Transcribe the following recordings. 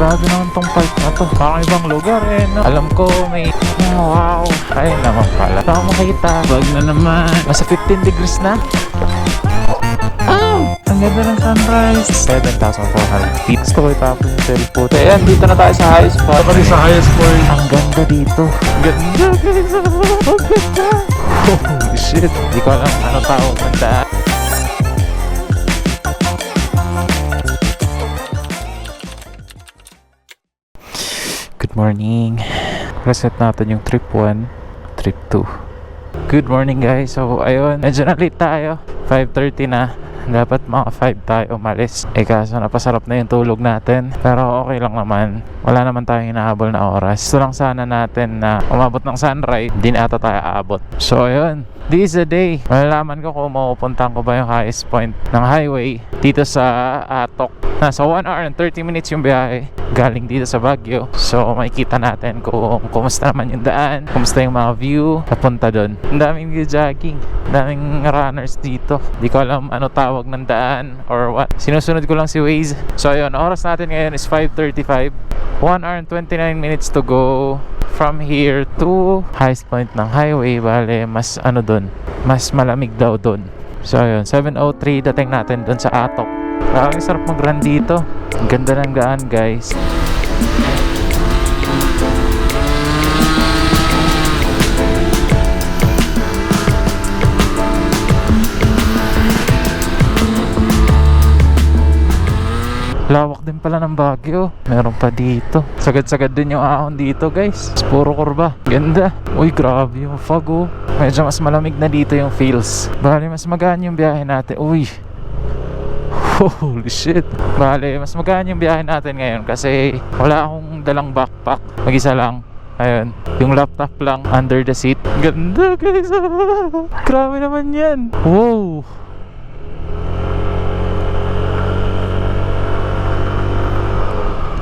Grabe naman tong park na to. Parang ibang lugar eh, no? Alam ko may... wow! Ayun naman pala. Ito ako makita. Bag na naman. Nasa 15 degrees na. Oh! Ang ganda ng sunrise. 7,400 feet. Gusto ko itapon yung cellphone. Ayan, dito na tayo sa highest point. Pati sa highest point. Ang ganda dito. Ganda guys. Ang ganda. Holy shit. Hindi ko alam ano tawag ng daan. Good morning. Reset natin yung trip 1, trip 2. Good morning guys. So ayun, medyo na late tayo. 5:30 na. Dapat mga 5 tayo umalis. Kaso napasarap na yung tulog natin. Pero okay lang naman. Wala naman tayong hinahabol na oras. Gusto lang sana natin na umabot ng sunrise. Di na ata tayo aabot. So ayun, this is the day. Malalaman ko kung mapupuntahan ko ba yung highest point ng highway dito sa Atok. Nasa 1 hour and 30 minutes yung biyahe galing dito sa Baguio. So makikita natin kung kumusta naman yung daan, kumusta yung mga view papunta doon. Ang daming view jogging, ang daming runners dito. Di ko alam ano tawag ng daan or what. Sinusunod ko lang si Waze. So ayun, oras natin ngayon is 5:35. 1 hour and 29 minutes to go from here to highest point ng highway. Bale, mas ano doon, mas malamig daw doon. So ayun, 7:03 dating natin doon sa Atok. Ang sarap mag-run dito. Ang ganda ng daan guys. Lawak din pala ng Baguio. Meron pa dito. Sagad-sagad din yung ahon dito guys. Puro kurba. Ganda. Uy, grabe yung fog oh. Medyo mas malamig na dito yung feels. Bali, mas magaan yung biyahe natin. Uy, holy shit. Bale, mas magaan yung biyahe natin ngayon kasi wala akong dalang backpack. Mag-isa lang. Ayun, yung laptop lang under the seat. Ganda guys. Grabe naman yan. Wow.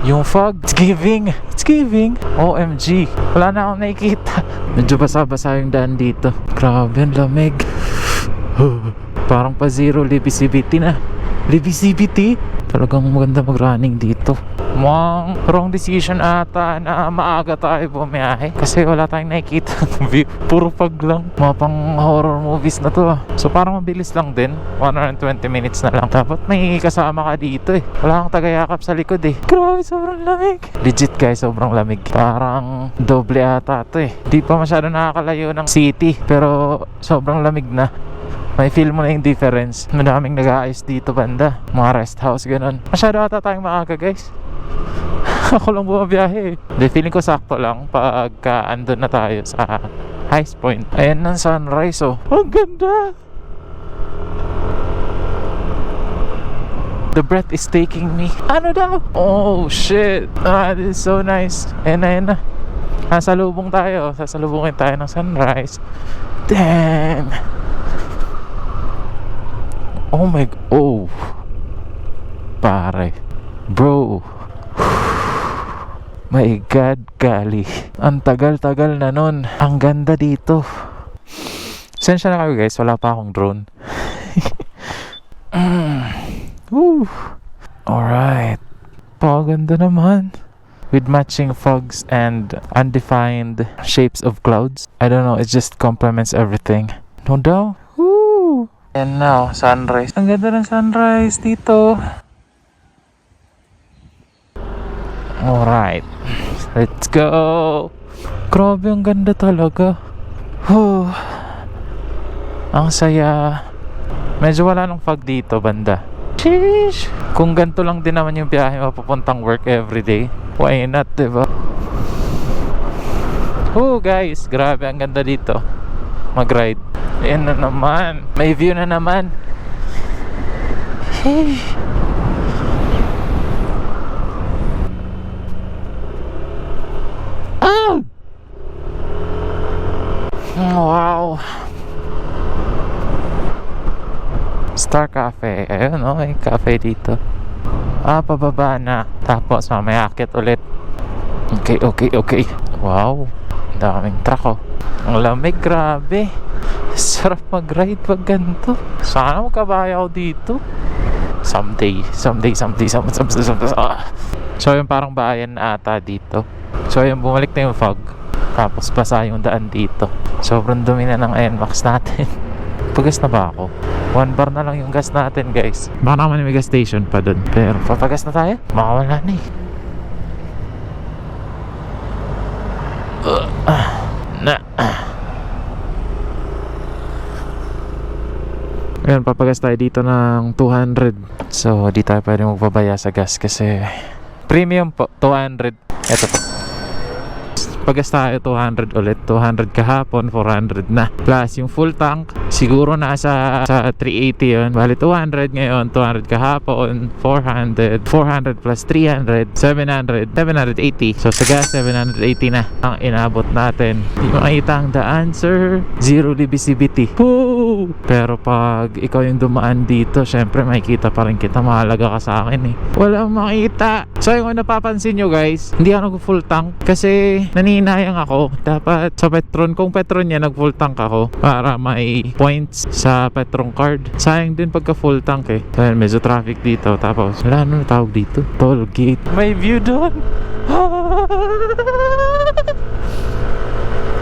Yung fog, it's giving. It's giving. OMG. Wala na akong nakikita. Medyo basa-basa yung daan dito. Grabe, ang lamig. Parang pa zero visibility na. Visibility? Talagang maganda mag-running dito. Mukhang wrong decision ata na maaga tayo bumiyahe kasi wala tayong nakikita view. Puro fog lang. Mga pang horror movies na to ah. So parang mabilis lang din. 1 hour and 20 minutes na lang. Dapat may kasama ka dito eh. Wala kang tagayakap sa likod eh. Grabe, sobrang lamig. Legit guys, sobrang lamig. Parang doble ata to eh. Di pa masyado nakakalayo ng city pero sobrang lamig na. May feel mo na yung difference. Madaming nag-aayos dito banda. Mga rest house, ganun. Masyado ata tayong maaga guys. Ako lang bumabiyahe eh. Feeling ko sakto lang pagka andun na tayo sa highest point. Ayan ng sunrise oh. Ang ganda. The breath is taking me. Ano daw? Oh shit. This is so nice. Ayan na, ayan na. Sasalubong tayo. Sasalubungin tayo ng sunrise. Damn. Oh my god. Oh pare. Bro. My god, gali. Ang tagal-tagal na nun. Ang ganda dito. Sensya na kayo guys, wala pa akong drone. Alright. Paganda naman. With matching fogs and undefined shapes of clouds. I don't know, it just complements everything. No doubt. Woo! And now, sunrise. Ang ganda ng sunrise dito. Alright. Let's go. Grabe, ang ganda talaga. Ang saya. Medyo wala nang fog dito banda. Sheesh. Kung ganito lang din naman yung biyahe mapapuntang work everyday, why not, diba? Guys, grabe, ang ganda dito mag-ride. Ayan na naman. May view na naman. Oh! Wow. Star Cafe. Ayun o, may cafe dito. Pababa na. Tapos mamaya akit ulit. Okay. Wow. Daming truck oh. Ang lamig, grabe. Sarap mag-ride pag ganito. Sana magkabaya ako dito. Someday. So yung parang bayan na ata dito. So yung bumalik na yung fog. Tapos basa yung daan dito. Sobrang dumi na ng NMAX natin. Pagas na ba ako? 1 bar na lang yung gas natin, guys. Baka naman may gas station pa dun. Pero papagas na tayo? Makawala na eh. Ayan, papagas tayo dito ng 200. So, di tayo pwede magpabaya sa gas kasi premium po, 200. Eto po. Pagas tayo 200 ulit. 200 kahapon, 400 na. Plus yung full tank, siguro nasa 380 yun. Bali 200 ngayon, 200 kahapon, 400. 400 plus 300, 700, 780. So sa gas, 780 na ang inabot natin. Di makita ang daan, sir. Zero visibility. Woo! Pero pag ikaw yung dumaan dito, syempre makikita pa rin kita. Mahalaga ka sa akin eh. Walang makita. So yung napapansin nyo guys, hindi ako nag-full tank kasi naninayang ako. Dapat sa Petron, kung Petron niya nag-full tank ako para may points sa Petron card. Sayang din pagka full tank eh. Dahil medyo traffic dito. Tapos wala, ano tawag dito? Toll gate. May view doon.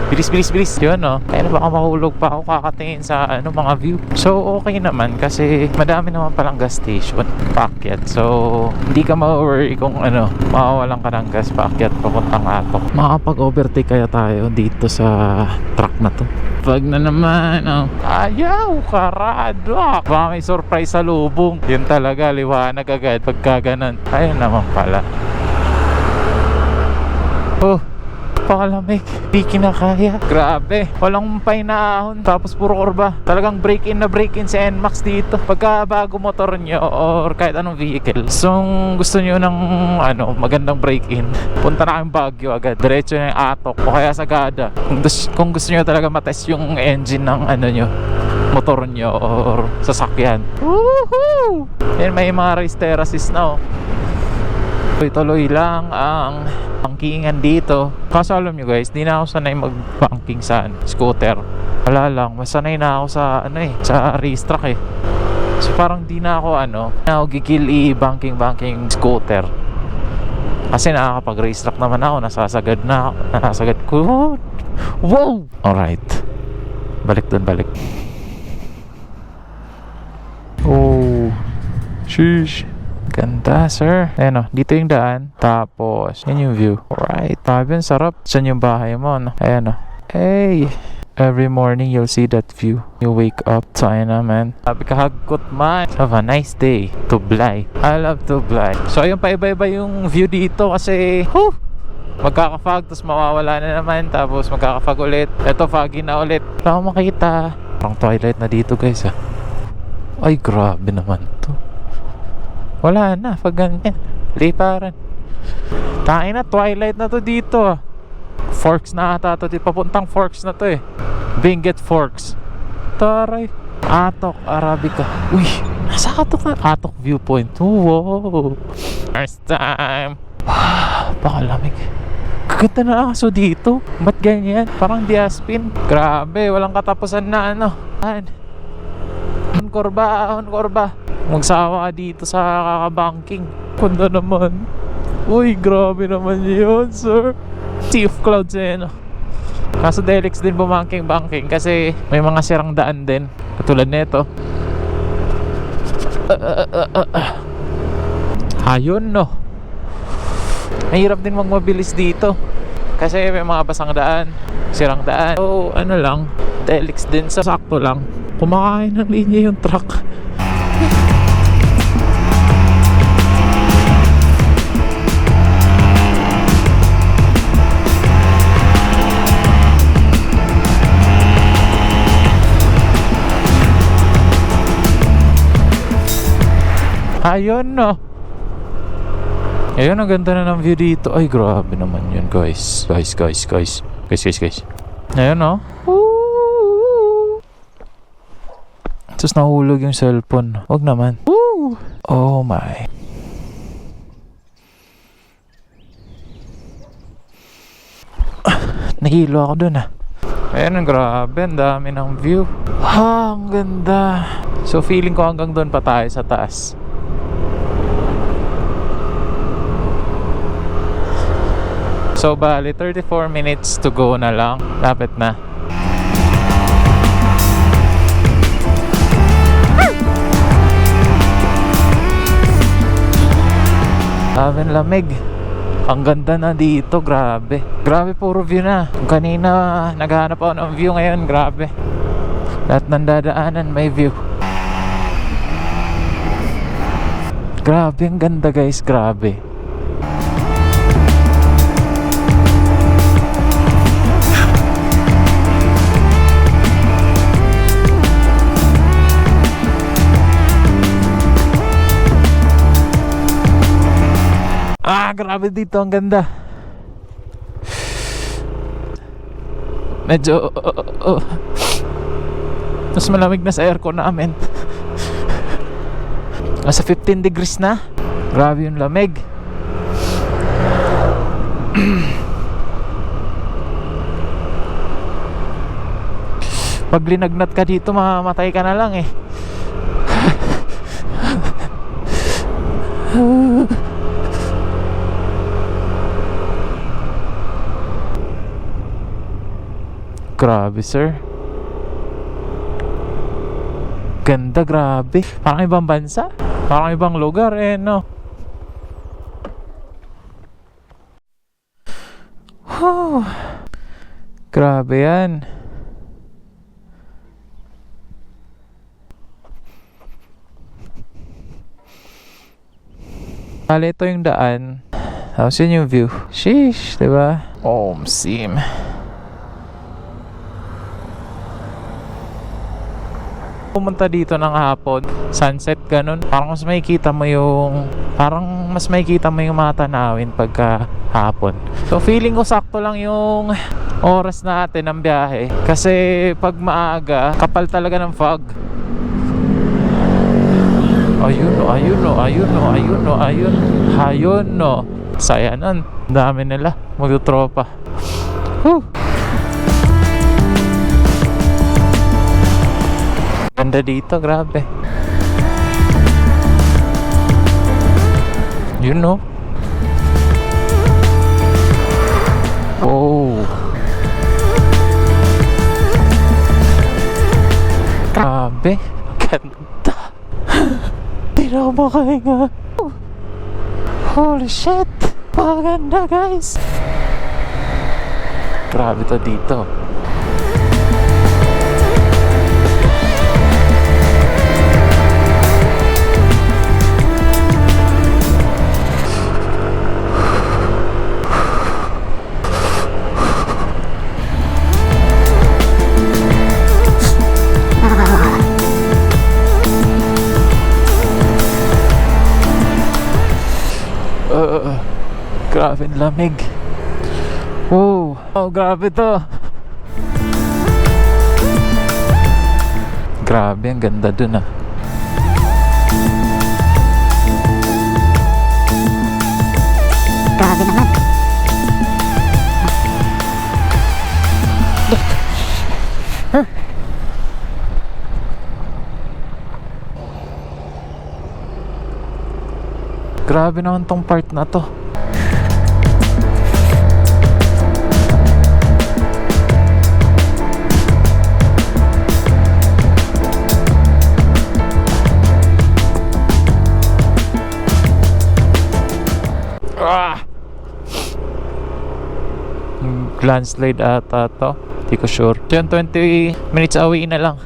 Bilis. Yun no. Kaya baka mahulog pa ako kakatingin sa mga view. So okay naman kasi madami naman palang gas station paakyat. So hindi ka ma-worry kung mawawalan ka ng gas paakyat papuntang Atok. Makapag-overtake kaya tayo dito sa truck na to. Pag na naman ayaw karado. Baka may surprise sa lubong. Yun talaga, liwanag agad pagka ganun. Ayun naman pala. Oh, pakalamig, di kinakaya. Grabe, walang painahon. Tapos puro kurba. Talagang break-in sa NMAX dito. Pagka bago motor nyo or kahit anong vehicle, so gusto nyo ng magandang break-in, punta na kayong Baguio agad. Diretso na yung Atok o kaya Sagada. Kung gusto nyo talaga matest yung engine ng motor nyo or sasakyan. Woohoo! Yan, may mga race terraces na tuloy lang ang bankingan dito. Kaso alam nyo guys, di na ako sanay mag-banking sa scooter. Wala lang, masanay na ako sa sa racetrack eh. So parang di na ako gigil i-banking scooter. Kasi nakakapag racetrack naman ako, nasasagad ko. Wow! Alright, balik. Oh, sheesh. Ganda, sir. Ayan dito yung daan. Tapos, yan yung view. Alright. Sabi yun, sarap. Saan yung bahay mo, Ayan Hey! Every morning, you'll see that view. You wake up. Tayo na, man. Sabi ka, hagkot man. Have a nice day. Tublay. I love Tublay. So, ayun, paiba-iba yung view dito kasi, magkaka-fog, tapos mawawala na naman. Tapos, magkaka-fog ulit. Ito, foggy na ulit. Wala akong makita. Parang twilight na dito, guys, Ay, grabe naman to. Wala na, pag ganyan liparan. Tain na, twilight na to dito Forks na ata to, papuntang Forks na to Benguet Forks. Taray. Atok, Arabica. Uy, nasa Atok na. Atok viewpoint. Wow. First time. Pakalamig. Kaganda na aso dito. Ba't ganyan? Parang Diaspin. Grabe, walang katapusan na Korba. Magsawa ka dito sa kakabanking. Kunda naman. Uy, grabe naman yun, sir. Sea of clouds Kaso Delix din banking kasi may mga sirang daan din. Katulad nito. Ayun Mahirap din magmabilis dito kasi may mga basang daan, sirang daan. So Delix din sa sakto lang. Kumakain ng linya yung truck. Ayun Ayun, ang ganda na ng view dito. Ay, grabe naman yun, guys. Guys. Ayun Tapos nahulog yung cellphone. Wag naman. Woo! Oh my. Nahilo ako dun Ayun, grabe. Ang dami ng view. Ang ganda. So feeling ko hanggang doon pa tayo sa taas. So bali 34 minutes to go na lang. Lapit na. Sabi lamig. Ang ganda na dito, grabe. Grabe, puro view na. Kanina naghahanap ako ng view, ngayon grabe. Lahat ng dadaanan may view. Grabe, ang ganda guys, grabe. Grabe dito, ang ganda. Medyo mas malamig na sa aircon namin. Nasa 15 degrees na. Grabe yung lamig. Pag linagnat ka dito, mamamatay ka na lang eh. Grabe sir. Ganda, grabe. Parang ibang bansa. Parang ibang lugar eh, no? Grabe yan. Bale, ito yung daan. Tapos yun yung view. Sheesh, diba? Sim. Pumunta dito ng hapon, sunset ganun, parang mas makikita mo yung mga tanawin pagka hapon. So feeling ko sakto lang yung oras natin ng biyahe kasi pag maaga kapal talaga ng fog. Ayun no. Saya nun, dami nila magtutropa. Ganda dito, grabe. You know. Oh. Grabe. Ganda. Di na ako makahinga. Holy shit. Paganda guys. Grabe to dito. Grabe ang lamig. Oh, grabe to. Grabe, ang ganda dun ah. Grabe naman. Grabe naman tong part na to. Landslide ata to, di ko sure. Diyan 20 minutes away na lang.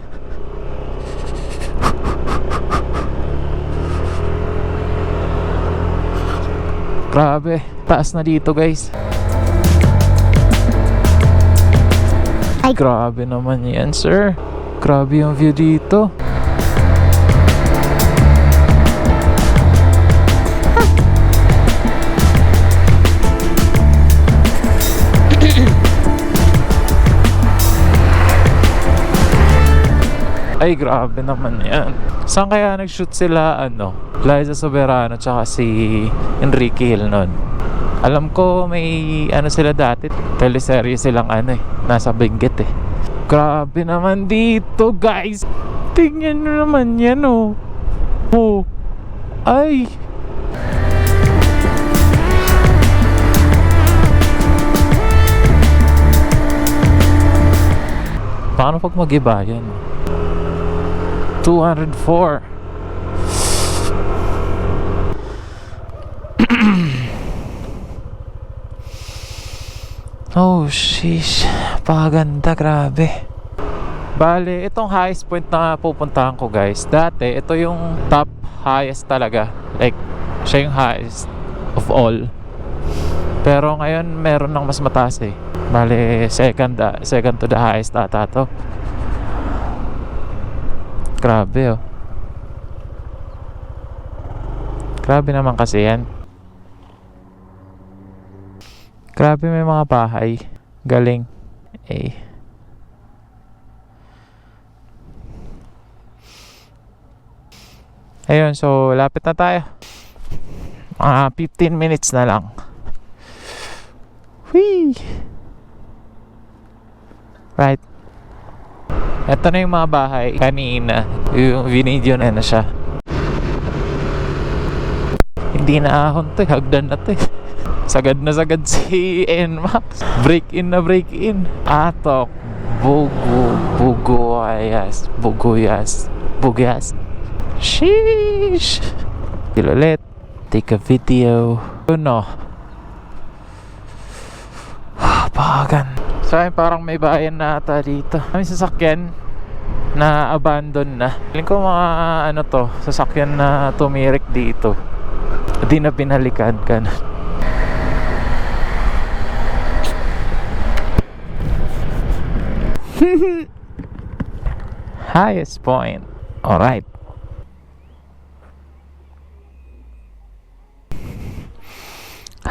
Grabe, taas na dito guys. Ay, grabe naman yan sir. Grabe yung view dito. Ay, grabe naman yan. Saan kaya nag-shoot sila, Liza Soberano tsaka si Enrique Hill nun? Alam ko may sila dati, teleserye silang nasa Benguet eh. Grabe naman dito guys. Tingnan nyo naman yan Ay. Paano pag mag-iba yan? 204. Oh, sheesh. Paganda, grabe. Bale, itong highest point na pupuntahan ko, guys. Dati, ito yung top highest talaga. Like, siya yung highest of all. Pero ngayon, meron ng mas mataas eh. Bale, second to the highest ata to. Grabe, oh. Grabe naman kasi yan. Grabe, may mga bahay. Galing. Eh. Ayun, so lapit na tayo. Mga 15 minutes na lang. Whee! Right. Ito na yung mga bahay kanina. Yung video na siya. Hindi na ahon to, hagdan na to. Sagad na sagad si NMAX. Break in na break in. Atok. Buguyas. Sheesh. Ulit. Take a video. No. Pagan. So ayun, parang may bayan na ata dito. May sasakyan na abandon na. Feeling ko mga ano to, sasakyan na tumirik dito. Di na pinalikan ka na. Highest point. Alright.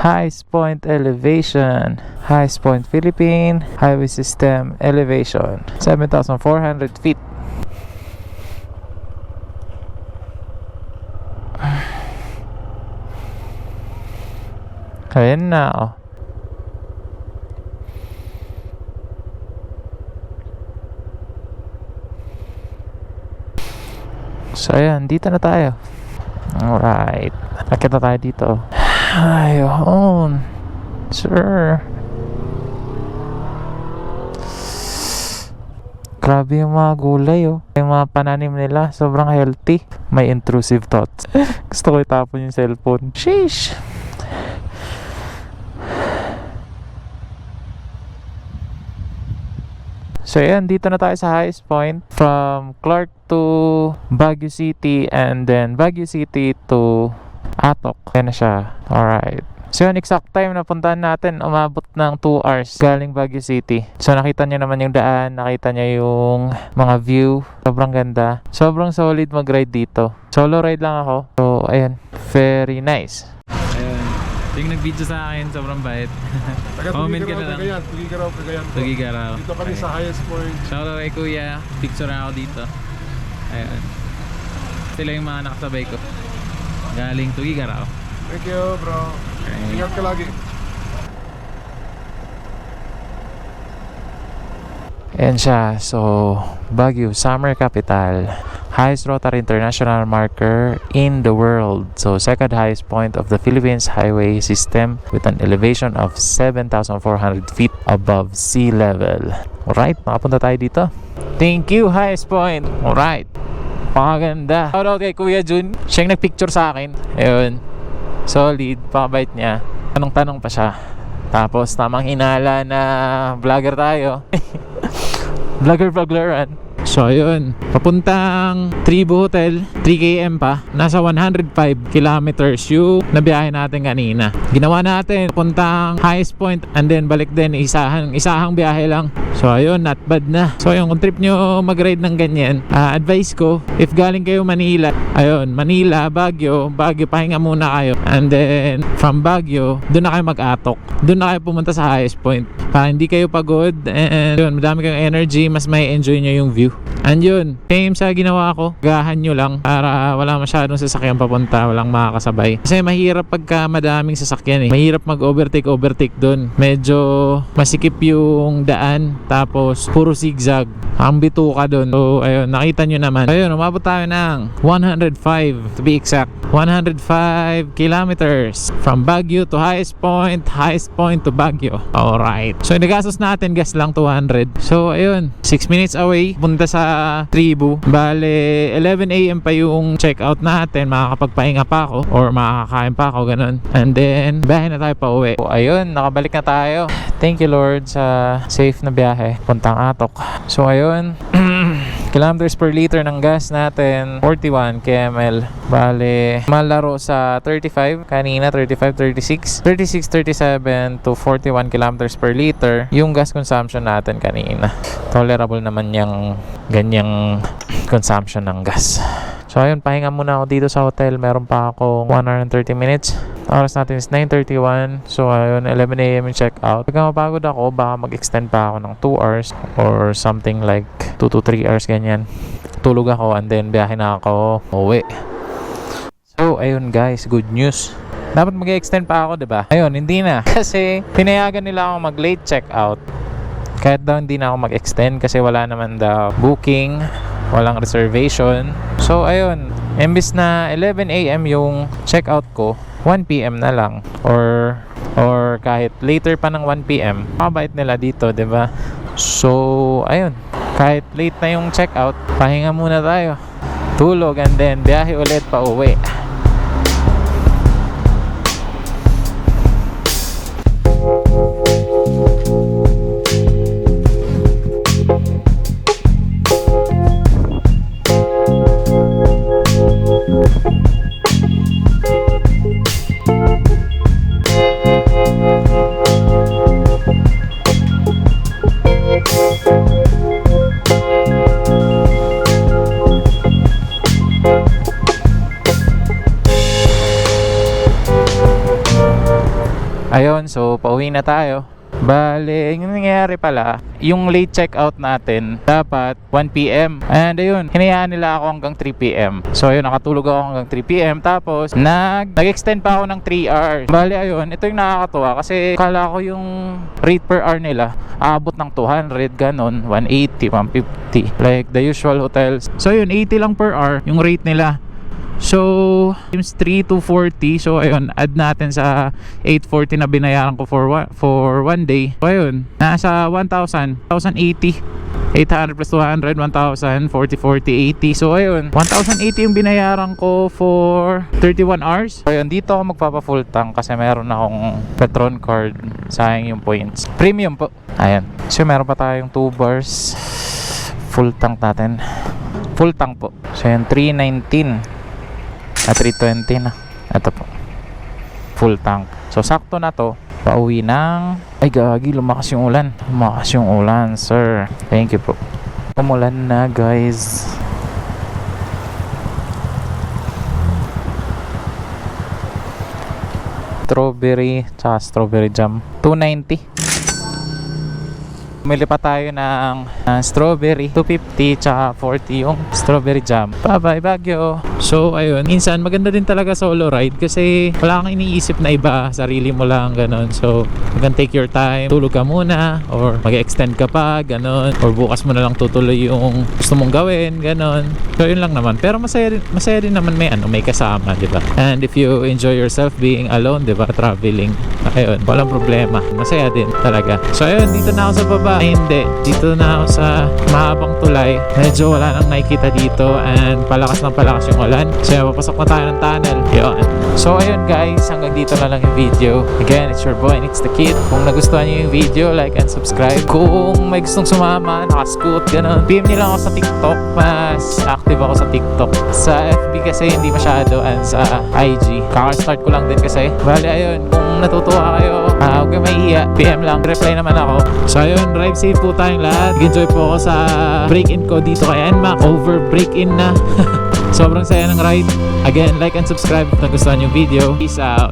Highest point elevation. Highest point Philippine. Highway system elevation. 7,400 feet. Ayan na, oh. So ayan, dito na tayo. Alright. Nakita tayo dito. Ayun. Sir. Grabe yung mga gulay, oh. Yung mga pananim nila, sobrang healthy. May intrusive thoughts. Gusto ko itapon yung cellphone. Sheesh. So ayan, dito na tayo sa highest point. From Clark to Baguio City, and then Baguio City to Atok. Ayan na siya. Alright. So yun, exact time na puntahan natin, umabot ng 2 hours galing Baguio City. So nakita nyo naman yung daan, nakita nyo yung mga view. Sobrang ganda. Sobrang solid mag-ride dito. Solo ride lang ako. So ayan, very nice. Ayun, yung nag-video sa akin, sobrang bait. Comment ka na lang. Tugigaraw. Dito kami sa highest point. Shoutout kay kuya. Picture ako dito. Ayun. Sila yung mga nakasabay ko. Galing Tugigaraw. Thank you, bro. Okay. Ingat ka lagi. Ayan siya. So, Baguio, summer capital. Highest rotary international marker in the world. So, second highest point of the Philippines highway system with an elevation of 7,400 feet above sea level. Alright, makapunta tayo dito. Thank you, highest point. Alright. Pakaganda. Shoutout kay Kuya Jun. Siya yung nagpicture sa akin. Ayun. Solid. Pakabait niya. Tanong-tanong pa siya. Tapos, tamang hinala na vlogger tayo. Vlogger-vloggeran. So ayun, papuntang Tribu Hotel, 3 km pa. Nasa 105 kilometers yung nabiyahe natin kanina. Ginawa natin papuntang highest point, and then balik din, isahang biyahe lang. So ayun, not bad na. So ayun, kung trip nyo mag-ride ng ganyan, advice ko, if galing kayo Manila, ayun, Manila, Baguio, pahinga muna kayo. And then from Baguio, doon na kayo mag-Atok. Doon na kayo pumunta sa highest point. Para hindi kayo pagod, and yun, madami kayong energy, mas may enjoy nyo yung view. And yun, same sa ginawa ko. Gahan nyo lang para wala masyadong sasakyan papunta, walang makakasabay. Kasi mahirap pagka madaming sasakyan eh. Mahirap mag-overtake dun. Medyo masikip yung daan, tapos puro zigzag. Ang bituka dun. So ayun, nakita nyo naman. Ayun, umabot tayo ng 105 to be exact. 105 kilometers from Baguio to highest point to Baguio. Alright. So nagastos natin gas lang 200. So ayun, 6 minutes away punta sa Tribu. Bale 11 AM pa yung check out natin. Makakapagpahinga pa ako or makakakain pa ako, ganun. And then biyahe na tayo pa uwi. So ayun, nakabalik na tayo. Thank you Lord sa safe na biyahe puntang Atok. So ayun, kilometers per liter ng gas natin 41 kml. Bale malaro sa 35 kanina, 36 37 to 41 kilometers per liter yung gas consumption natin kanina. Tolerable naman yung ganyang consumption ng gas. So ayun, pahinga muna ako dito sa hotel. Meron pa akong 1 hour and 30 minutes. Oras natin is 9:31. So ayun, 11 AM yung check out. Pagka mapagod ako, baka mag-extend pa ako ng 2 hours or something like 2 to 3 hours ganyan. Tulog ako and then biyahe na ako uwi. So ayun guys, good news. Dapat mag-extend pa ako, 'di ba? Ayun, hindi na. Kasi pinayagan nila ako mag-late check out. Kahit daw hindi na ako mag-extend kasi wala naman daw booking, walang reservation. So ayun, imbis na 11 AM yung check out ko, 1 PM na lang or kahit later pa ng 1 PM. Mabait nila dito, 'di ba? So ayun, kahit late na yung check out, pahinga muna tayo. Tulog and then biyahe ulit pa uwi. Ayun, so pauwi na tayo. Bale, yung nangyayari pala, yung late check-out natin dapat 1 PM. And ayun, hinayaan nila ako hanggang 3 PM. So ayun, nakatulog ako hanggang 3 PM. Tapos, nag-extend pa ako ng 3 hours. Bale, ayun, ito yung nakakatuwa kasi kala ko yung rate per hour nila aabot ng 200, ganon, 180, 150. Like the usual hotels. So ayun, 80 lang per hour yung rate nila. So, times 3 to 40. So, ayun, add natin sa 840 na binayaran ko for one day. So, ayun, nasa 1,000, 1,080. 800 plus 200, 1,000, 40, 40, 80. So, ayun, 1,080 yung binayaran ko for 31 hours. So, ayun, dito ako magpapa-full tank kasi meron akong Petron card. Sayang yung points. Premium po. Ayun. So, meron pa tayong 2 bars. Full tank natin. Full tank po. So, ayun, 319. At 320 na. Ito po, full tank. So sakto na to. Pauwi ng... Ay gagi, lumakas yung ulan. Lumakas yung ulan, sir. Thank you po. Umulan na guys. Strawberry tsaka strawberry jam 290. Bumili pa tayo ng strawberry 250 tsaka 40 yung strawberry jam. Bye bye Baguio. So ayun, minsan maganda din talaga solo ride kasi wala kang iniisip na iba, sarili mo lang, ganon. So you can take your time, tulog ka muna or mag-extend ka pa, ganon, or bukas mo na lang tutuloy yung gusto mong gawin, ganon. So yun lang naman, pero masaya din naman may kasama, di ba? And if you enjoy yourself being alone, di ba, traveling, ayun, walang problema, masaya din talaga. So ayun, dito na ako sa baba. Ay, hindi, dito na ako sa mahabang tulay. Medyo wala nang nakikita dito and palakas yung ulan. So papasok na tayo ng tunnel. Yun. So ayun guys, hanggang dito na lang yung video. Again, it's your boy, It's the Kid. Kung nagustuhan nyo yung video, like and subscribe. Kung may gustong sumama, nakascoot, gano'n, PM nyo lang ako sa TikTok. Mas active ako sa TikTok. Sa FB kasi hindi masyado, and sa IG kaka-start ko lang din kasi. Bale ayun, kung natutuwa kayo, huwag kayo mahihiya, PM lang, reply naman ako. So ayun, drive safe po tayong lahat. Enjoy po ako sa break-in ko dito kay NMAX. Over break-in na. Sobrang saya ng ride. Again, like and subscribe kung nagustuhan yung video. Peace out.